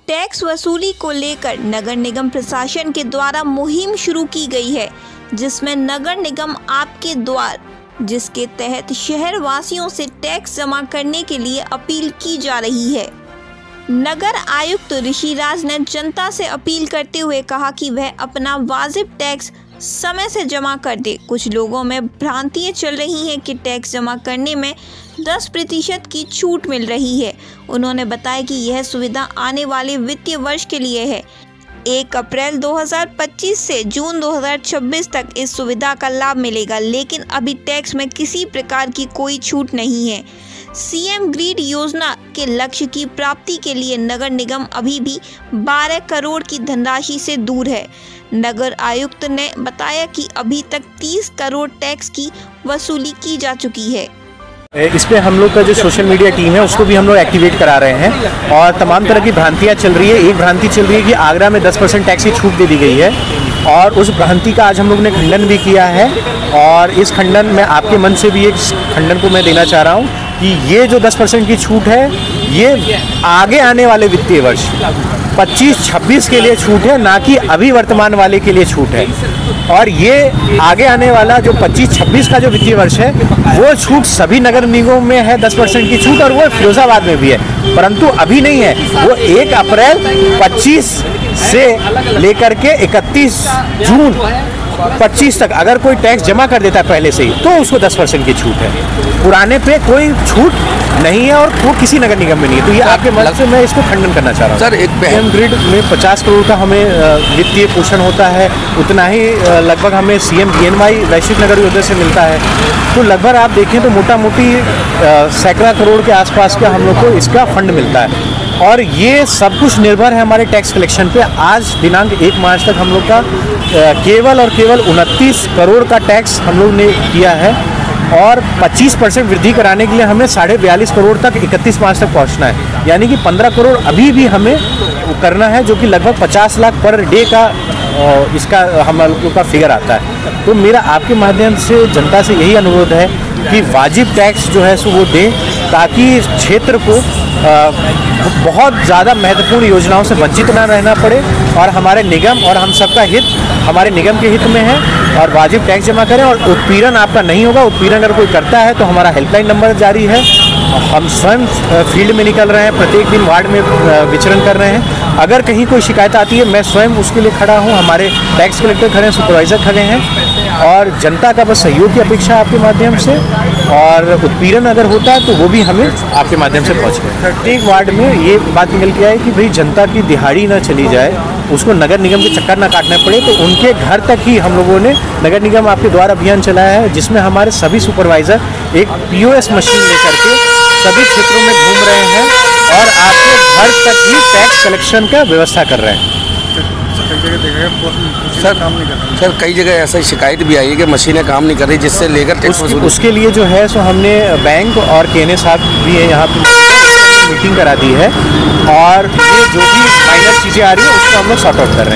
Tax वसूली को लेकर नगर निगम प्रशासन के द्वारा मुहिम शुरू की गई है, जिसमें नगर निगम आपके द्वार, जिसके तहत शहर वासियों से टैक्स जमा करने के लिए अपील की जा रही है। नगर आयुक्त ऋषिराज ने जनता से अपील करते हुए कहा कि वह अपना वाजिब टैक्स समय से जमा कर दे। कुछ लोगों में भ्रांतियां चल रही हैं कि टैक्स जमा करने में 10% की छूट मिल रही है। उन्होंने बताया कि यह सुविधा आने वाले वित्तीय वर्ष के लिए है। 1 अप्रैल 2025 से जून 2026 तक इस सुविधा का लाभ मिलेगा, लेकिन अभी टैक्स में किसी प्रकार की कोई छूट नहीं है। सीएम ग्रिड योजना के लक्ष्य की प्राप्ति के लिए नगर निगम अभी भी 12 करोड़ की धनराशि से दूर है। नगर आयुक्त ने बताया कि अभी तक 30 करोड़ टैक्स की वसूली की जा चुकी है। इस पे हम लोग का जो सोशल मीडिया टीम है उसको भी हम लोग एक्टिवेट करा रहे हैं और तमाम तरह की भ्रांतियाँ चल रही है। एक भ्रांति चल रही है कि आगरा में 10% टैक्स की छूट दे दी गई है और उस भ्रांति का आज हम लोग ने खंडन भी किया है। और इस खंडन में आपके मन से भी एक खंडन को मैं देना चाह रहा हूँ कि ये जो 10% की छूट है ये आगे आने वाले वित्तीय वर्ष 25-26 के लिए छूट है, ना कि अभी वर्तमान वाले के लिए छूट है। और ये आगे आने वाला जो 25-26 का जो वित्तीय वर्ष है वो छूट सभी नगर निगमों में है 10% की छूट, और वो फिरोजाबाद में भी है, परंतु अभी नहीं है। वो 1 अप्रैल 25 से लेकर के 31 जून 25 तक अगर कोई टैक्स जमा कर देता है पहले से ही तो उसको 10% की छूट है। पुराने पे कोई छूट नहीं है और वो किसी नगर निगम में नहीं है। तो ये आपके मन से मैं इसको खंडन करना चाह रहा हूँ। सर, एक सीएम ग्रिड में 50 करोड़ का हमें वित्तीय पोषण होता है, उतना ही लगभग हमें सीएम बीएनवाई वैश्विक नगर योजना से मिलता है। तो लगभग आप देखें तो मोटा मोटी सैकड़ा करोड़ के आसपास का हम लोग को इसका फंड मिलता है। और ये सब कुछ निर्भर है हमारे टैक्स कलेक्शन पे। आज दिनांक 1 मार्च तक हम लोग का केवल और केवल 29 करोड़ का टैक्स हम लोग ने किया है और 25% वृद्धि कराने के लिए हमें 42.5 करोड़ तक 31 मार्च तक पहुंचना है। यानी कि 15 करोड़ अभी भी हमें करना है, जो कि लगभग 50 लाख पर डे का इसका हम लोग का फिगर आता है। तो मेरा आपके माध्यम से जनता से यही अनुरोध है कि वाजिब टैक्स जो है सो वो दें, ताकि क्षेत्र को बहुत ज़्यादा महत्वपूर्ण योजनाओं से वंचित ना रहना पड़े और हमारे निगम और हम सबका हित हमारे निगम के हित में है। और वाजिब टैक्स जमा करें और उत्पीड़न आपका नहीं होगा। उत्पीड़न अगर कोई करता है तो हमारा हेल्पलाइन नंबर जारी है। हम स्वयं फील्ड में निकल रहे हैं, प्रत्येक दिन वार्ड में विचरण कर रहे हैं। अगर कहीं कोई शिकायत आती है मैं स्वयं उसके लिए खड़ा हूँ, हमारे टैक्स कलेक्टर खड़े हैं, सुपरवाइजर खड़े हैं और जनता का बस सहयोग की अपेक्षा आपके माध्यम से। और उत्पीड़न अगर होता है तो वो भी हमें आपके माध्यम से पहुँचे। प्रत्येक वार्ड में ये बात निकल के आए कि भाई जनता की दिहाड़ी ना चली जाए, उसको नगर निगम के चक्कर ना काटने पड़े। तो उनके घर तक ही हम लोगों ने नगर निगम आपके द्वारा अभियान चलाया है, जिसमें हमारे सभी सुपरवाइजर एक POS मशीन लेकर के सभी क्षेत्रों में घूम रहे हैं और आपके घर तक ही टैक्स कलेक्शन का व्यवस्था कर रहे हैं। सर कई जगह ऐसा शिकायत भी आई है कि मशीनें काम नहीं कर रही, जिससे लेकर टैक्स उसके लिए जो है सो हमने बैंक और KNA साहब भी है यहाँ पे मीटिंग करा दी है और ये जो भी फाइनल चीज़ें आ रही है उसको हम लोग सॉर्ट आउट कर रहे हैं।